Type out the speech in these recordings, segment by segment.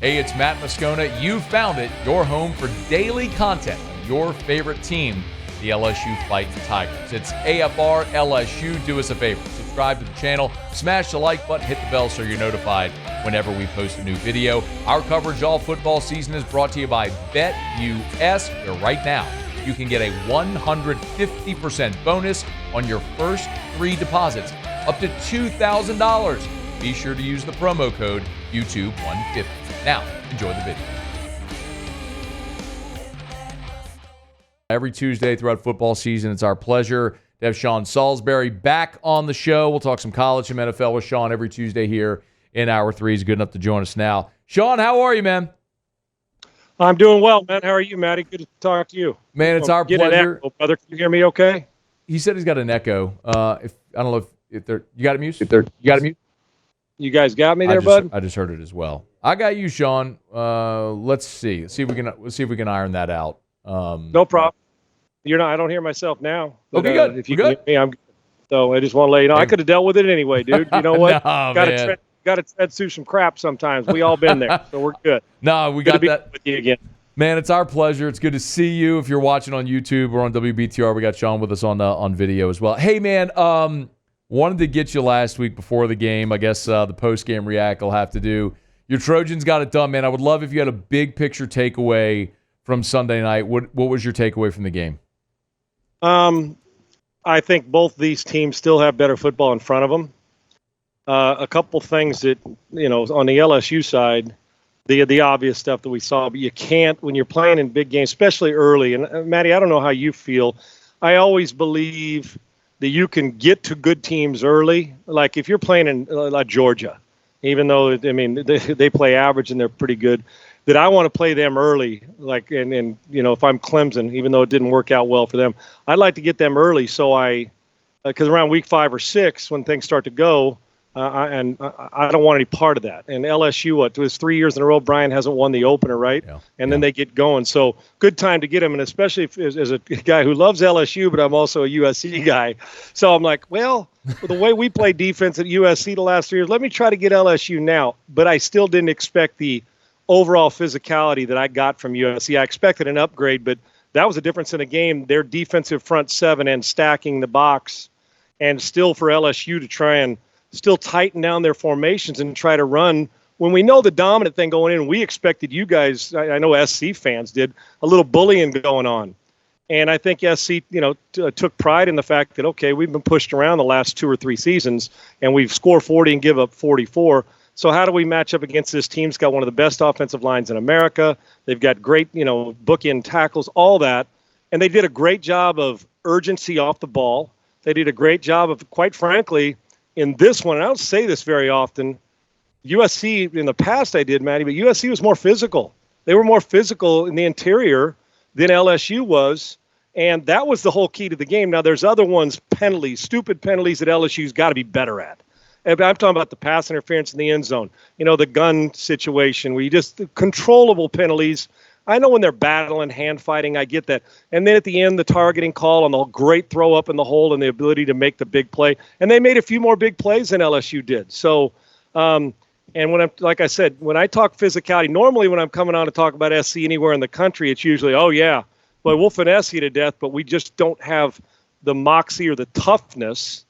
Hey, it's Matt Moscona. You found it, your home for daily content on your favorite team, the LSU Fighting Tigers. It's AFR LSU. Do us a favor. Subscribe to the channel, smash the like button, hit the bell so you're notified whenever we post a new video. Our coverage all football season is brought to you by BetUS, where right now you can get a 150% bonus on your first 3 deposits, up to $2,000. Be sure to use the promo code YouTube150. Now, enjoy the video. Every Tuesday throughout football season, it's our pleasure to have Sean Salisbury back on the show. We'll talk some college and NFL with Sean every Tuesday here in Hour 3. He's good enough to join us now. Sean, how are you, man? I'm doing well, man. How are you, Matty? Good to talk to you. Man, it's our pleasure. Echo, brother. Can you hear me okay? He said he's got an echo. I don't know if they're, you got it mute? You got it mute? You guys got me there, bud? I just heard it as well. I got you, Sean. Let's see. Let's see if we can iron that out. No problem. I don't hear myself now. But, okay, good. If you can hear me, I'm good. So I just want to let you know. I could have dealt with it anyway, dude. You know what? Got to tread through some crap sometimes. We all been there, so we're good. No, we got that with you again. Man, it's our pleasure. It's good to see you. If you're watching on YouTube or on WBTR, we got Sean with us on video as well. Hey, man, wanted to get you last week before the game. I guess the post-game react will have to do. Your Trojans got it done, man. I would love if you had a big picture takeaway from Sunday night. What was your takeaway from the game? I think both these teams still have better football in front of them. A couple things that, on the LSU side, the obvious stuff that we saw, but you can't when you're playing in big games, especially early. And Matty, I don't know how you feel. I always believe that you can get to good teams early. Like if you're playing in like Georgia, even though, they play average and they're pretty good, that I want to play them early. Like, and if I'm Clemson, even though it didn't work out well for them, I'd like to get them early. So because around week 5 or 6, when things start to go, I don't want any part of that. And LSU, it was 3 years in a row, Brian hasn't won the opener, right? Yeah. And then they get going. So good time to get him, and especially as a guy who loves LSU, but I'm also a USC guy. So I'm like, well, with the way we play defense at USC the last 3 years, let me try to get LSU now. But I still didn't expect the overall physicality that I got from USC. I expected an upgrade, but that was a difference in the game. Their defensive front 7 and stacking the box, and still for LSU to try and still tighten down their formations and try to run when we know the dominant thing going in. We expected you guys, I know SC fans did, a little bullying going on. And I think SC, took pride in the fact that, okay, we've been pushed around the last 2 or 3 seasons and we've scored 40 and give up 44. So how do we match up against this team? It's got one of the best offensive lines in America. They've got great, bookend tackles, all that. And they did a great job of urgency off the ball. They did a great job of, quite frankly, in this one, and I don't say this very often, USC, in the past I did, Matty, but USC was more physical. They were more physical in the interior than LSU was, and that was the whole key to the game. Now, there's other ones, penalties, stupid penalties that LSU's got to be better at. And I'm talking about the pass interference in the end zone, the gun situation where you just controllable penalties. I know when they're battling, hand fighting, I get that. And then at the end, the targeting call on the great throw up in the hole and the ability to make the big play. And they made a few more big plays than LSU did. So, and like I said, when I talk physicality, normally when I'm coming on to talk about SC anywhere in the country, it's usually, oh yeah, boy, we'll finesse you to death, but we just don't have the moxie or the toughness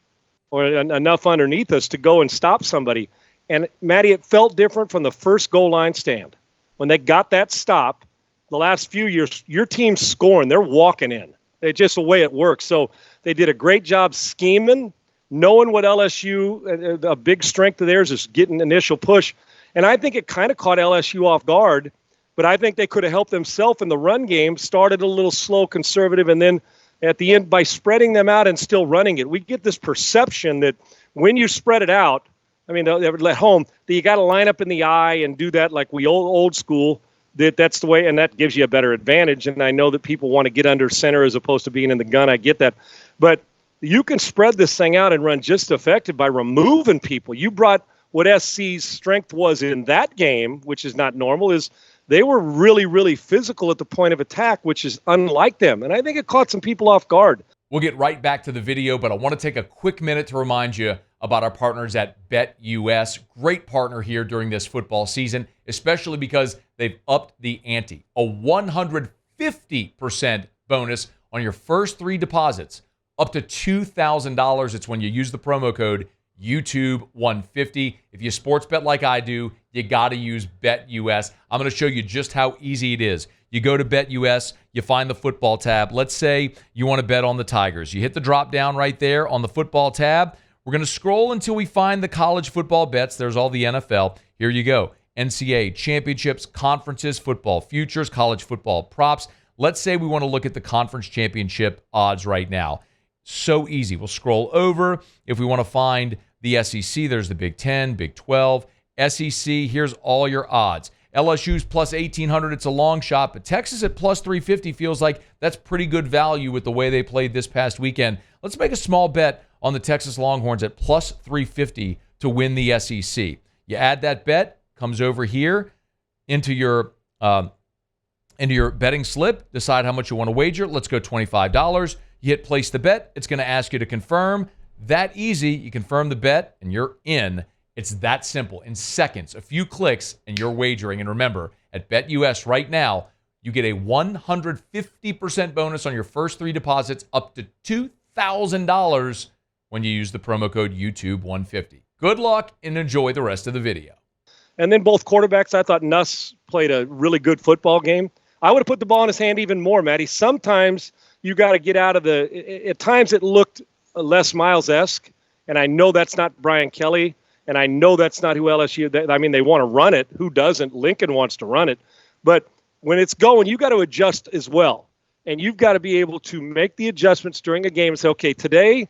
or enough underneath us to go and stop somebody. And Matty, it felt different from the first goal line stand. When they got that stop, the last few years, your team's scoring. They're walking in. It's just the way it works. So they did a great job scheming, knowing what LSU, a big strength of theirs is getting initial push. And I think it kind of caught LSU off guard, but I think they could have helped themselves in the run game, started a little slow, conservative, and then at the end, by spreading them out and still running it, we get this perception that when you spread it out, at home, that you got to line up in the eye and do that like we old school. That's the way, and that gives you a better advantage. And I know that people want to get under center as opposed to being in the gun. I get that. But you can spread this thing out and run just effective by removing people. You brought what SC's strength was in that game, which is not normal, is they were really, really physical at the point of attack, which is unlike them. And I think it caught some people off guard. We'll get right back to the video, but I want to take a quick minute to remind you about our partners at BetUS. Great partner here during this football season, especially because they've upped the ante. A 150% bonus on your first 3 deposits, up to $2,000. It's when you use the promo code YouTube150. If you sports bet like I do, you got to use BetUS. I'm going to show you just how easy it is. You go to BetUS, you find the football tab. Let's say you want to bet on the Tigers. You hit the drop down right there on the football tab. We're going to scroll until we find the college football bets. There's all the NFL. Here you go. NCAA championships, conferences, football futures, college football props. Let's say we want to look at the conference championship odds right now. So easy. We'll scroll over. If we want to find the SEC, there's the Big 10, Big 12, SEC. Here's all your odds. LSU's plus 1,800. It's a long shot, but Texas at plus 350 feels like that's pretty good value with the way they played this past weekend. Let's make a small bet on the Texas Longhorns at plus 350 to win the SEC. You add that bet, comes over here into your betting slip, decide how much you want to wager. Let's go $25. You hit place the bet. It's going to ask you to confirm. That easy. You confirm the bet, and you're in. It's that simple. In seconds, a few clicks, and you're wagering. And remember, at BetUS right now, you get a 150% bonus on your first 3 deposits, up to $2,000 when you use the promo code YouTube150. Good luck and enjoy the rest of the video. And then both quarterbacks, I thought Nuss played a really good football game. I would have put the ball in his hand even more, Matty. Sometimes you got to get out of at times it looked Les Miles-esque, and I know that's not Brian Kelly. And I know that's not who LSU, they want to run it. Who doesn't? Lincoln wants to run it. But when it's going, you got to adjust as well. And you've got to be able to make the adjustments during a game and say, okay, today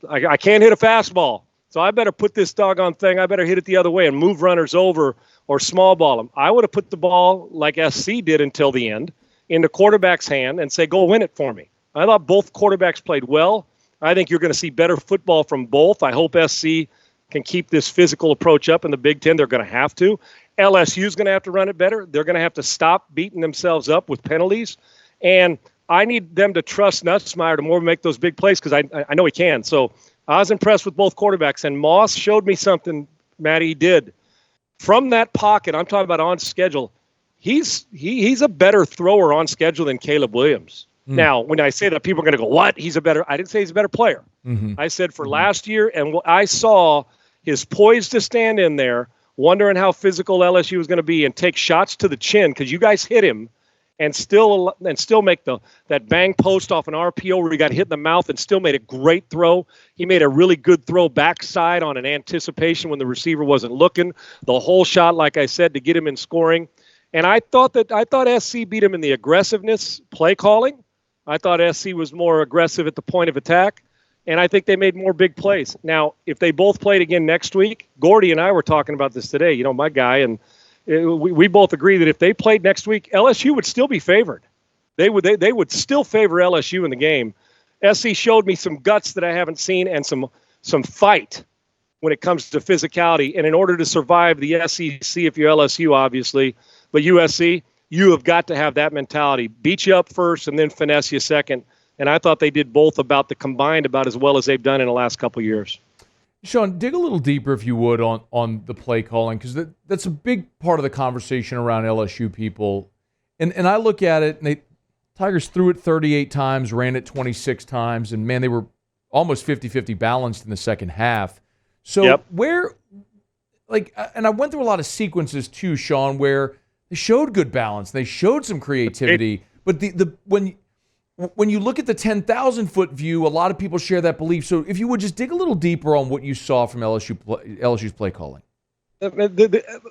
I can't hit a fastball. So I better put this doggone thing, I better hit it the other way and move runners over or small ball them. I would have put the ball like SC did until the end in the quarterback's hand and say, go win it for me. I thought both quarterbacks played well. I think you're going to see better football from both. I hope SC can keep this physical approach up in the Big Ten. They're going to have to. LSU's going to have to run it better. They're going to have to stop beating themselves up with penalties. And I need them to trust Nussmeier to more make those big plays because I know he can. So I was impressed with both quarterbacks. And Moss showed me something, Matty, he did. From that pocket, I'm talking about on schedule, he's a better thrower on schedule than Caleb Williams. Now, when I say that, people are going to go, what? I didn't say he's a better player. I said for last year, and I saw his poise to stand in there, wondering how physical LSU was going to be and take shots to the chin because you guys hit him and still make that bang post off an RPO where he got hit in the mouth and still made a great throw. He made a really good throw backside on an anticipation when the receiver wasn't looking. The whole shot, like I said, to get him in scoring. And I thought SC beat him in the aggressiveness play calling. I thought SC was more aggressive at the point of attack, and I think they made more big plays. Now, if they both played again next week, Gordy and I were talking about this today, my guy, and we both agree that if they played next week, LSU would still be favored. They would still favor LSU in the game. SC showed me some guts that I haven't seen and some fight when it comes to physicality. And in order to survive the SEC, if you're LSU, obviously, but USC, you have got to have that mentality. Beat you up first and then finesse you second. And I thought they did both combined about as well as they've done in the last couple of years. Sean, dig a little deeper, if you would, on the play calling, because that's a big part of the conversation around LSU people. And I look at it, and Tigers threw it 38 times, ran it 26 times, and, man, they were almost 50-50 balanced in the second half. So and I went through a lot of sequences too, Sean, where they showed good balance. They showed some creativity. But when you look at the 10,000-foot view, a lot of people share that belief. So if you would just dig a little deeper on what you saw from LSU's play calling.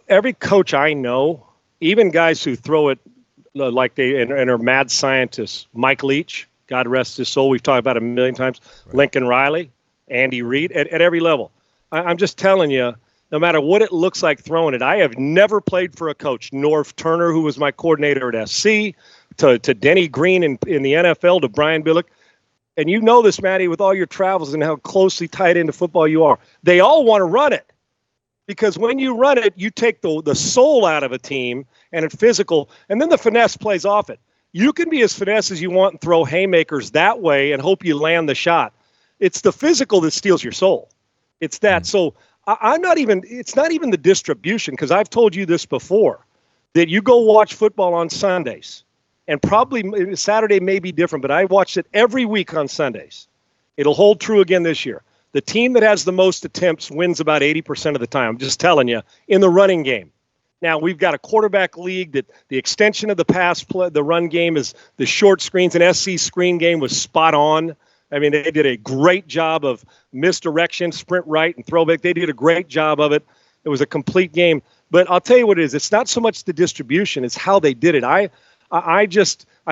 Every coach I know, even guys who throw it like and are mad scientists, Mike Leach, God rest his soul, we've talked about it a million times, right. Lincoln Riley, Andy Reid, at every level. I'm just telling you, no matter what it looks like throwing it, I have never played for a coach, Norv Turner, who was my coordinator at SC, to Denny Green in the NFL, to Brian Billick. And you know this, Matty, with all your travels and how closely tied into football you are. They all want to run it. Because when you run it, you take the soul out of a team and it's physical, and then the finesse plays off it. You can be as finesse as you want and throw haymakers that way and hope you land the shot. It's the physical that steals your soul. It's that. So I'm not even, it's not even the distribution, because I've told you this before, that you go watch football on Sundays, and probably Saturday may be different, but I watched it every week on Sundays. It'll hold true again this year. The team that has the most attempts wins about 80% of the time. I'm just telling you, in the running game. Now, we've got a quarterback league that the extension of the pass play, the run game is the short screens, and SC's screen game was spot on. I mean, they did a great job of misdirection, sprint right, and throwback. They did a great job of it. It was a complete game. But I'll tell you what it is. It's not so much the distribution. It's how they did it. I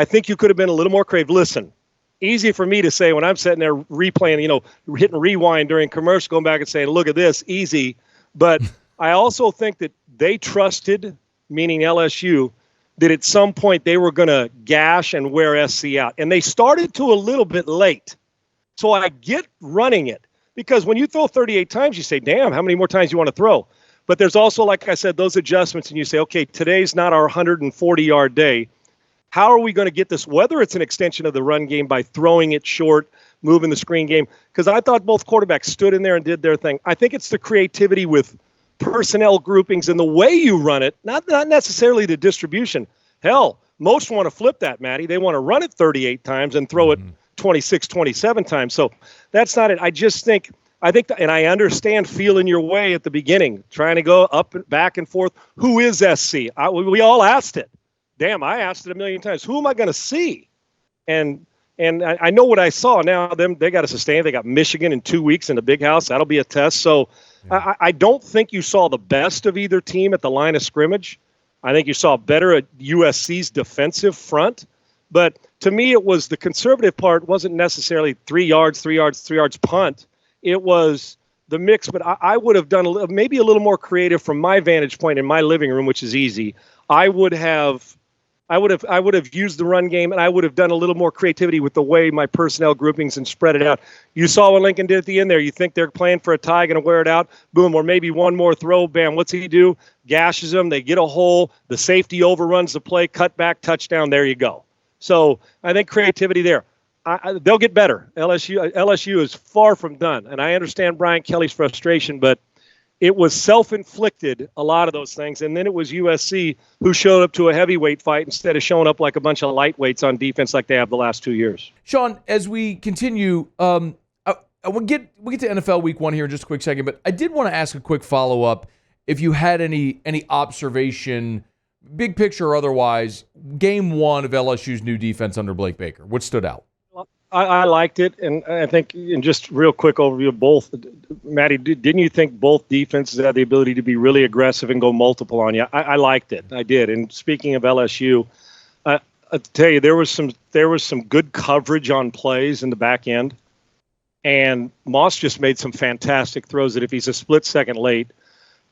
think you could have been a little more creative. Listen, easy for me to say when I'm sitting there replaying, hitting rewind during commercial, going back and saying, look at this, easy. But I also think that they trusted, meaning LSU, that at some point they were going to gash and wear SC out. And they started to a little bit late. So I get running it, because when you throw 38 times, you say, damn, how many more times do you want to throw? But there's also, like I said, those adjustments, and you say, okay, today's not our 140-yard day. How are we going to get this, whether it's an extension of the run game by throwing it short, moving the screen game? Because I thought both quarterbacks stood in there and did their thing. I think it's the creativity with personnel groupings and the way you run it, not necessarily the distribution. Hell, most want to flip that, Matty. They want to run it 38 times and throw it 26, 27 times. So that's not it. I think, and I understand feeling your way at the beginning, trying to go up and back and forth. Who is SC? We all asked it. Damn, I asked it a million times. Who am I going to see? And I know what I saw. Now they got to sustain. They got Michigan in 2 weeks in the Big House. That'll be a test. So I don't think you saw the best of either team at the line of scrimmage. I think you saw better at USC's defensive front. But to me, it was the conservative part wasn't necessarily 3 yards punt. It was the mix. But I would have done maybe a little more creative from my vantage point in my living room, which is easy. I would have used the run game, and I would have done a little more creativity with the way my personnel groupings and spread it out. You saw what Lincoln did at the end there. You think they're playing for a tie, going to wear it out, boom, or maybe one more throw, bam. What's he do? Gashes them. They get a hole. The safety overruns the play, cut back, touchdown. There you go. So I think creativity there. They'll get better. LSU is far from done, and I understand Brian Kelly's frustration, but it was self-inflicted, a lot of those things. And then it was USC who showed up to a heavyweight fight instead of showing up like a bunch of lightweights on defense like they have the last 2 years. Sean, as we continue, we'll get to NFL Week 1 here in just a quick second, but I did want to ask a quick follow-up if you had any observation, big picture or otherwise, game 1 of LSU's new defense under Blake Baker. What stood out? I liked it, and I think, in just real quick overview of both, Matty, didn't you think both defenses had the ability to be really aggressive and go multiple on you? I liked it. I did. And speaking of LSU, I'll tell you, there was some good coverage on plays in the back end, and Moss just made some fantastic throws that if he's a split second late.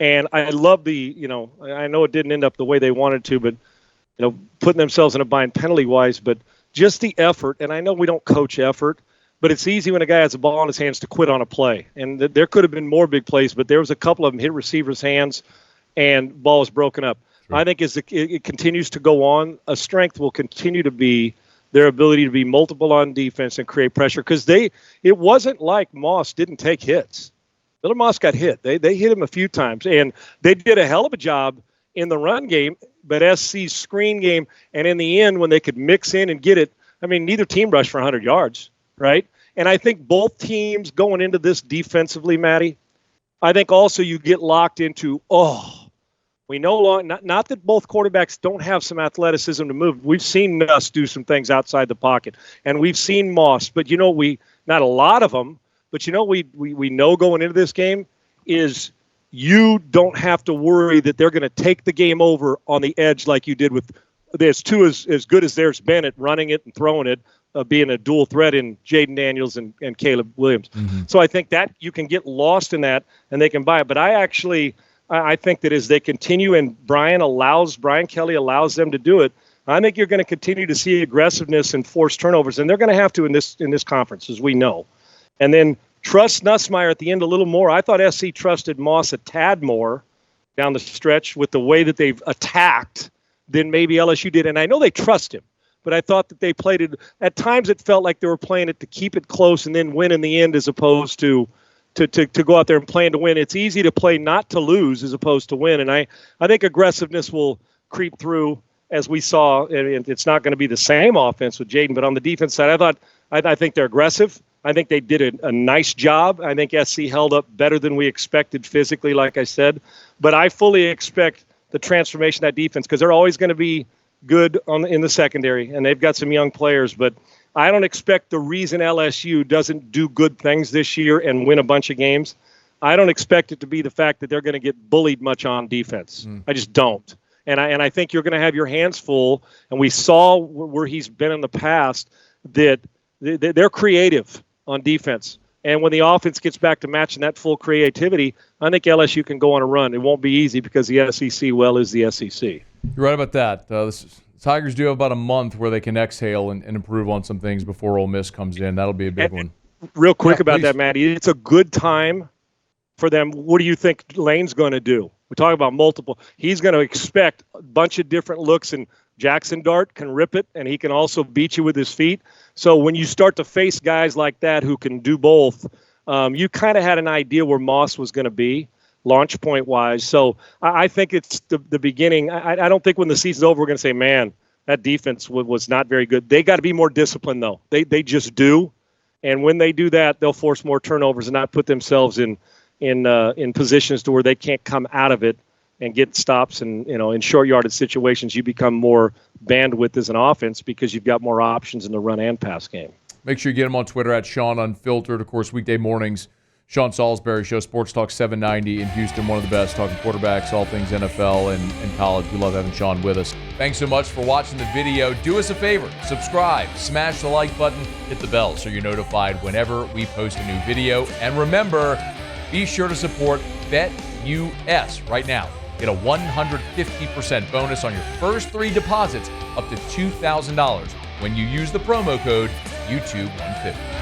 And I love I know it didn't end up the way they wanted to, but, putting themselves in a bind penalty-wise, but just the effort, and I know we don't coach effort, but it's easy when a guy has a ball in his hands to quit on a play. And there could have been more big plays, but there was a couple of them hit receivers' hands, and ball was broken up. Sure. I think as it continues to go on, a strength will continue to be their ability to be multiple on defense and create pressure, because it wasn't like Moss didn't take hits. Miller Moss got hit. They hit him a few times, and they did a hell of a job in the run game, but SC's screen game, and in the end, when they could mix in and get it, I mean, neither team rushed for 100 yards, right? And I think both teams going into this defensively, Matty, I think also you get locked into, we no longer, not that both quarterbacks don't have some athleticism to move. We've seen Nuss do some things outside the pocket, and we've seen Moss, but not a lot of them, but we know going into this game is you don't have to worry that they're going to take the game over on the edge like you did with there's two as good as there's been at running it and throwing it, being a dual threat in Jaden Daniels and Caleb Williams. Mm-hmm. So I think that you can get lost in that and they can buy it. But I think that as they continue and Brian Kelly allows them to do it, I think you're going to continue to see aggressiveness and forced turnovers, and they're going to have to in this conference, as we know. And then trust Nussmeier at the end a little more. I thought SC trusted Moss a tad more down the stretch with the way that they've attacked than maybe LSU did. And I know they trust him, but I thought that they played it. At times it felt like they were playing it to keep it close and then win in the end, as opposed to to go out there and plan to win. It's easy to play not to lose as opposed to win. And I think aggressiveness will creep through, as we saw. And it's not going to be the same offense with Jaden, but on the defense side, I think they're aggressive. I think they did a nice job. I think SC held up better than we expected physically, like I said. But I fully expect the transformation of that defense, because they're always going to be good in the secondary, and they've got some young players. But I don't expect the reason LSU doesn't do good things this year and win a bunch of games, I don't expect it to be the fact that they're going to get bullied much on defense. I just don't. And I think you're going to have your hands full. And we saw where he's been in the past that they're creative on defense. And when the offense gets back to matching that full creativity, I think LSU can go on a run. It won't be easy because the SEC, is the SEC. You're right about that. The Tigers do have about a month where they can exhale and improve on some things before Ole Miss comes in. That'll be a big one. Real quick about that, Matty. It's a good time for them. What do you think Lane's going to do? We're talking about multiple. He's going to expect a bunch of different looks, and Jackson Dart can rip it, and he can also beat you with his feet. So when you start to face guys like that who can do both, you kind of had an idea where Moss was going to be, launch point wise. So I think it's the beginning. I don't think when the season's over we're going to say, man, that defense was not very good. They got to be more disciplined, though. They just do. And when they do that, they'll force more turnovers and not put themselves in positions to where they can't come out of it and get stops. And, in short yardage situations, you become more bandwidth as an offense because you've got more options in the run and pass game. Make sure you get him on Twitter at Sean Unfiltered. Of course, weekday mornings, Sean Salisbury Show, Sports Talk 790 in Houston, one of the best, talking quarterbacks, all things NFL and college. We love having Sean with us. Thanks so much for watching the video. Do us a favor, subscribe, smash the like button, hit the bell so you're notified whenever we post a new video. And remember, be sure to support BetUS right now. Get a 150% bonus on your first 3 deposits up to $2,000 when you use the promo code YouTube150.